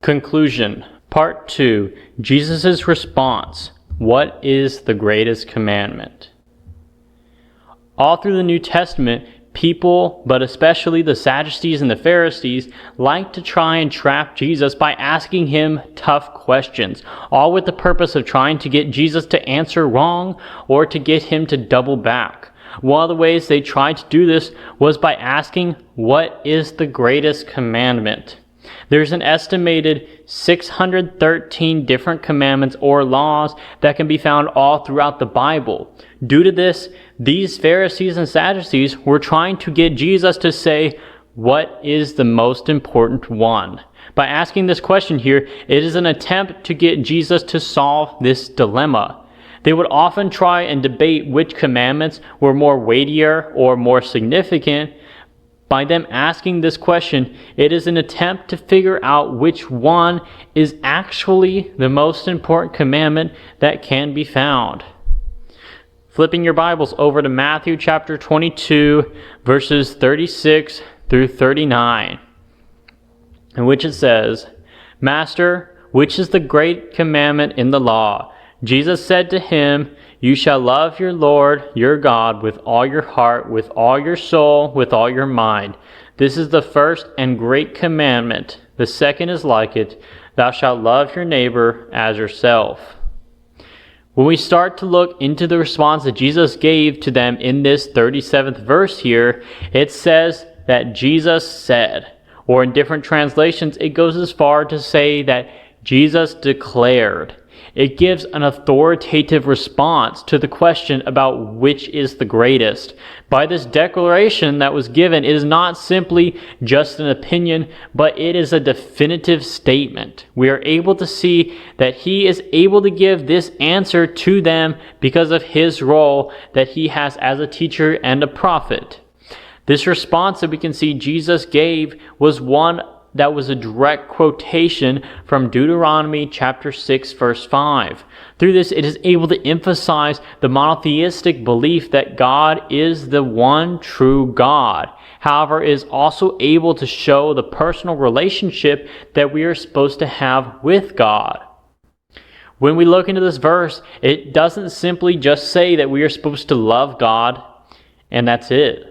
Conclusion. Part 2. Jesus' response. What is the greatest commandment? All through the New Testament, people, but especially the Sadducees and the Pharisees, like to try and trap Jesus by asking him tough questions, all with the purpose of trying to get Jesus to answer wrong or to get him to double back. One of the ways they tried to do this was by asking, what is the greatest commandment? There's an estimated 613 different commandments or laws that can be found all throughout the Bible. Due to this, these Pharisees and Sadducees were trying to get Jesus to say, what is the most important one? By asking this question here, it is an attempt to get Jesus to solve this dilemma. They would often try and debate which commandments were more weightier or more significant. By them asking this question, it is an attempt to figure out which one is actually the most important commandment that can be found. Flipping your Bibles over to Matthew chapter 22, verses 36 through 39, in which it says, Master, which is the great commandment in the law? Jesus said to him, You shall love your Lord, your God, with all your heart, with all your soul, with all your mind. This is the first and great commandment. The second is like it. Thou shalt love your neighbor as yourself. When we start to look into the response that Jesus gave to them in this 37th verse here, it says that Jesus said, or in different translations, it goes as far to say that Jesus declared. It gives an authoritative response to the question about which is the greatest. By this declaration that was given, it is not simply just an opinion, but it is a definitive statement. We are able to see that he is able to give this answer to them because of his role that he has as a teacher and a prophet. This response that we can see Jesus gave was one that was a direct quotation from Deuteronomy chapter 6, verse 5. Through this, it is able to emphasize the monotheistic belief that God is the one true God. However, it is also able to show the personal relationship that we are supposed to have with God. When we look into this verse, it doesn't simply just say that we are supposed to love God, and that's it.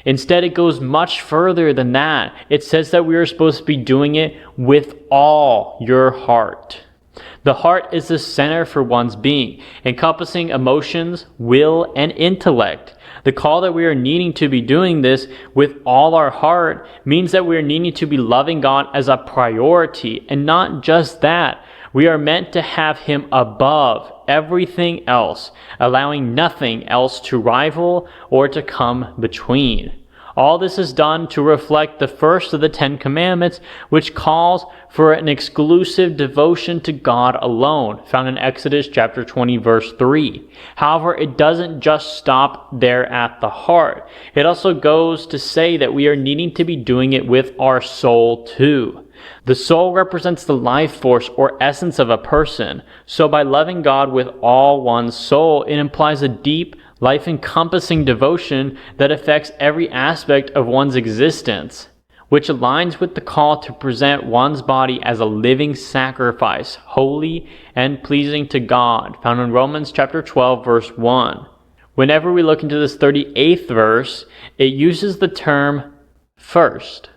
Instead, it goes much further than that. It says that we are supposed to be doing it with all your heart. The heart is the center for one's being, encompassing emotions, will, and intellect. The call that we are needing to be doing this with all our heart means that we are needing to be loving God as a priority. And not just that, we are meant to have him above everything else, allowing nothing else to rival or to come between. All this is done to reflect the first of the 10 Commandments, which calls for an exclusive devotion to God alone, found in Exodus chapter 20, verse 3. However, it doesn't just stop there at the heart. It also goes to say that we are needing to be doing it with our soul too. The soul represents the life force or essence of a person. So by loving God with all one's soul, it implies a deep, life-encompassing devotion that affects every aspect of one's existence, which aligns with the call to present one's body as a living sacrifice, holy and pleasing to God, found in Romans chapter 12, verse 1. Whenever we look into this 38th verse, it uses the term first.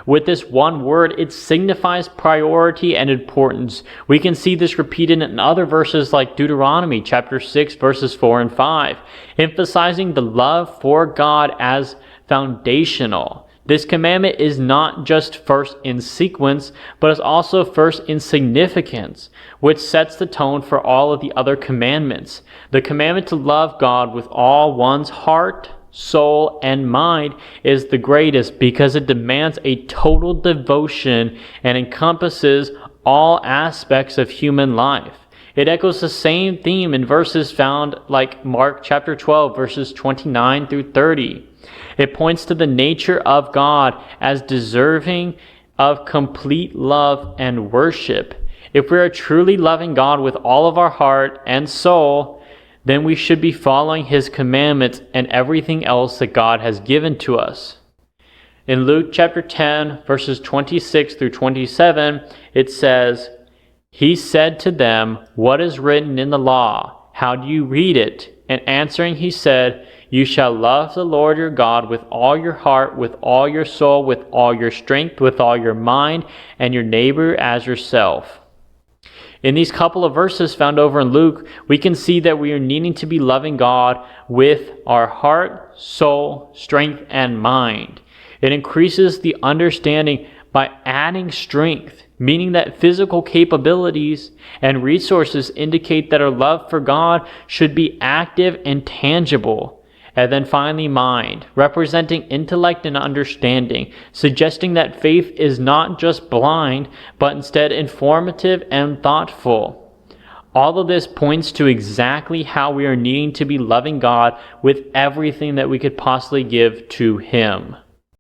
With this one word, it signifies priority and importance. We can see this repeated in other verses like Deuteronomy chapter 6, verses 4 and 5, emphasizing the love for God as foundational. This commandment is not just first in sequence, but is also first in significance, which sets the tone for all of the other commandments. The commandment to love God with all one's heart, soul, and mind is the greatest because it demands a total devotion and encompasses all aspects of human life. It echoes the same theme in verses found like Mark chapter 12, verses 29 through 30. It points to the nature of God as deserving of complete love and worship. If we are truly loving God with all of our heart and soul, then we should be following his commandments and everything else that God has given to us. In Luke chapter 10, verses 26 through 27, it says, "He said to them, 'What is written in the law? How do you read it?' And answering he said, 'You shall love the Lord your God with all your heart, with all your soul, with all your strength, with all your mind, and your neighbor as yourself.'" In these couple of verses found over in Luke, we can see that we are needing to be loving God with our heart, soul, strength, and mind. It increases the understanding by adding strength, meaning that physical capabilities and resources indicate that our love for God should be active and tangible. And then finally, mind, representing intellect and understanding, suggesting that faith is not just blind, but instead informative and thoughtful. All of this points to exactly how we are needing to be loving God with everything that we could possibly give to Him.